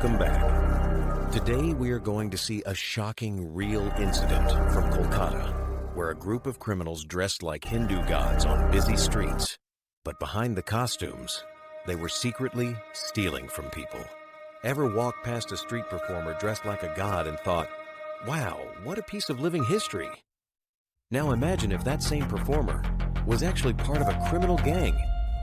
Welcome back. Today we are going to see a shocking real incident from Kolkata, where a group of criminals dressed like Hindu gods on busy streets. But behind the costumes, they were secretly stealing from people. Ever walked past a street performer dressed like a god and thought, wow, what a piece of living history? Now imagine if that same performer was actually part of a criminal gang.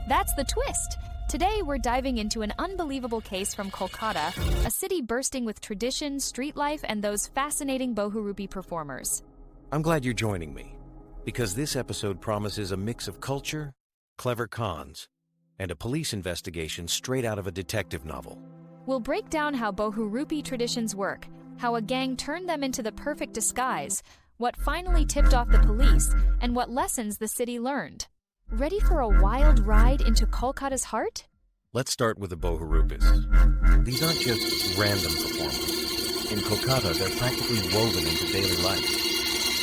That's the twist. Today, we're diving into an unbelievable case from Kolkata, a city bursting with tradition, street life, and those fascinating Bohurupi performers. I'm glad you're joining me, because this episode promises a mix of culture, clever cons, and a police investigation straight out of a detective novel. We'll break down how Bohurupi traditions work, how a gang turned them into the perfect disguise, what finally tipped off the police, and what lessons the city learned. Ready for a wild ride into Kolkata's heart? Let's start with the Bohurupis. These aren't just random performers. In Kolkata, they're practically woven into daily life.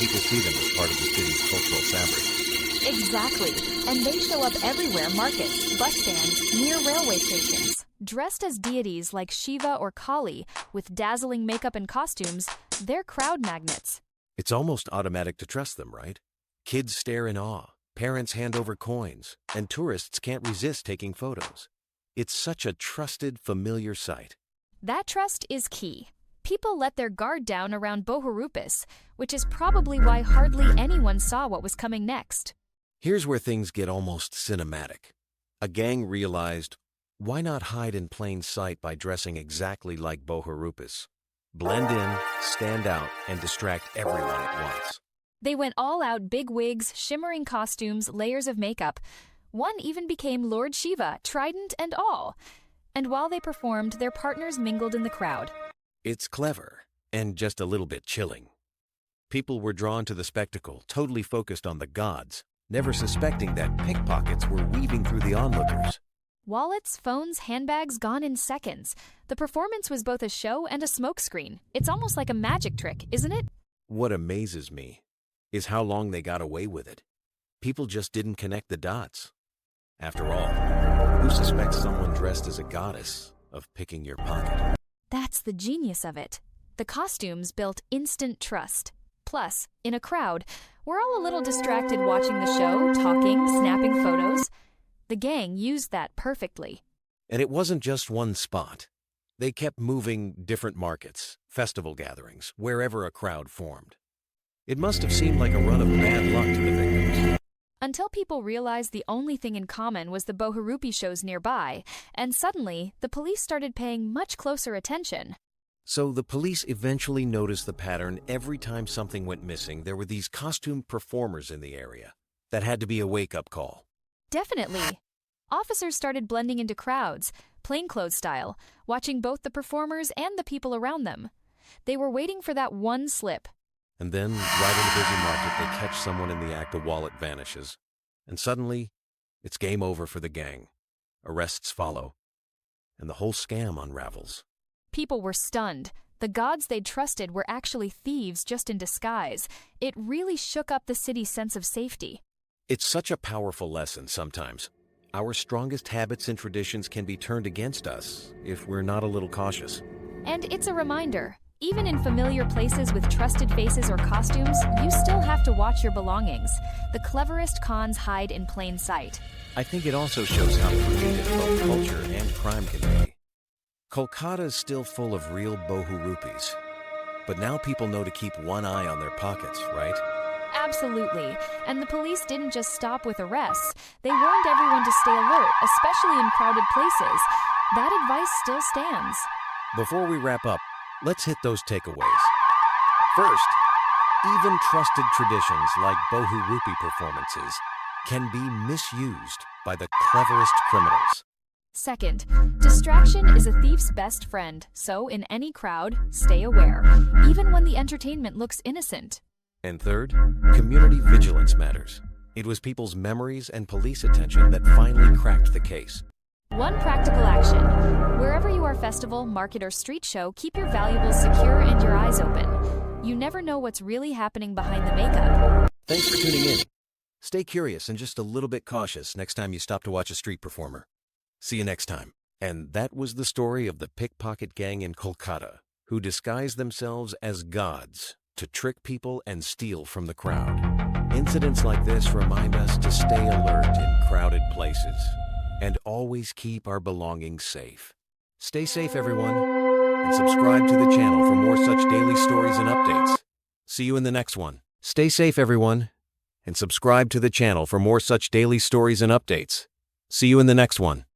People see them as part of the city's cultural fabric. Exactly. And they show up everywhere: markets, bus stands, near railway stations. Dressed as deities like Shiva or Kali, with dazzling makeup and costumes, they're crowd magnets. It's almost automatic to trust them, right? Kids stare in awe. Parents hand over coins, and tourists can't resist taking photos. It's such a trusted, familiar sight. That trust is key. People let their guard down around Bohurupis, which is probably why hardly anyone saw what was coming next. Here's where things get almost cinematic. A gang realized, why not hide in plain sight by dressing exactly like Bohurupis? Blend in, stand out, and distract everyone at once. They went all out: big wigs, shimmering costumes, layers of makeup. One even became Lord Shiva, trident and all. And while they performed, their partners mingled in the crowd. It's clever, and just a little bit chilling. People were drawn to the spectacle, totally focused on the gods, never suspecting that pickpockets were weaving through the onlookers. Wallets, phones, handbags gone in seconds. The performance was both a show and a smokescreen. It's almost like a magic trick, isn't it? What amazes me is how long they got away with it. People just didn't connect the dots. After all, who suspects someone dressed as a goddess of picking your pocket? That's the genius of it. The costumes built instant trust. Plus, in a crowd, we're all a little distracted watching the show, talking, snapping photos. The gang used that perfectly. And it wasn't just one spot. They kept moving different markets, festival gatherings, wherever a crowd formed. It must have seemed like a run of bad luck to the victims. Until people realized the only thing in common was the Bohurupi shows nearby, and suddenly, the police started paying much closer attention. So the police eventually noticed the pattern. Every time something went missing, there were these costumed performers in the area. That had to be a wake-up call. Definitely. Officers started blending into crowds, plainclothes style, watching both the performers and the people around them. They were waiting for that one slip. And then, right in a busy market, they catch someone in the act, a wallet vanishes. And suddenly, it's game over for the gang. Arrests follow. And the whole scam unravels. People were stunned. The gods they'd trusted were actually thieves just in disguise. It really shook up the city's sense of safety. It's such a powerful lesson sometimes. Our strongest habits and traditions can be turned against us if we're not a little cautious. And it's a reminder. Even in familiar places with trusted faces or costumes, you still have to watch your belongings. The cleverest cons hide in plain sight. I think it also shows how creative both culture and crime can be. Kolkata is still full of real Bohurupis. But now people know to keep one eye on their pockets, right? Absolutely. And the police didn't just stop with arrests. They warned everyone to stay alert, especially in crowded places. That advice still stands. Before we wrap up, let's hit those takeaways. First, even trusted traditions like Bohurupi performances can be misused by the cleverest criminals. Second, distraction is a thief's best friend, so in any crowd, stay aware, even when the entertainment looks innocent. And third, community vigilance matters. It was people's memories and police attention that finally cracked the case. One practical action. Wherever you are, festival, market, or street show, keep your valuables secure and your eyes open. You never know what's really happening behind the makeup. Thanks for tuning in. Stay curious and just a little bit cautious next time you stop to watch a street performer. See you next time. And that was the story of the pickpocket gang in Kolkata, who disguised themselves as gods to trick people and steal from the crowd. Incidents like this remind us to stay alert in crowded places and always keep our belongings safe. Stay safe, everyone, and subscribe to the channel for more such daily stories and updates. See you in the next one. Stay safe, everyone, and subscribe to the channel for more such daily stories and updates. See you in the next one.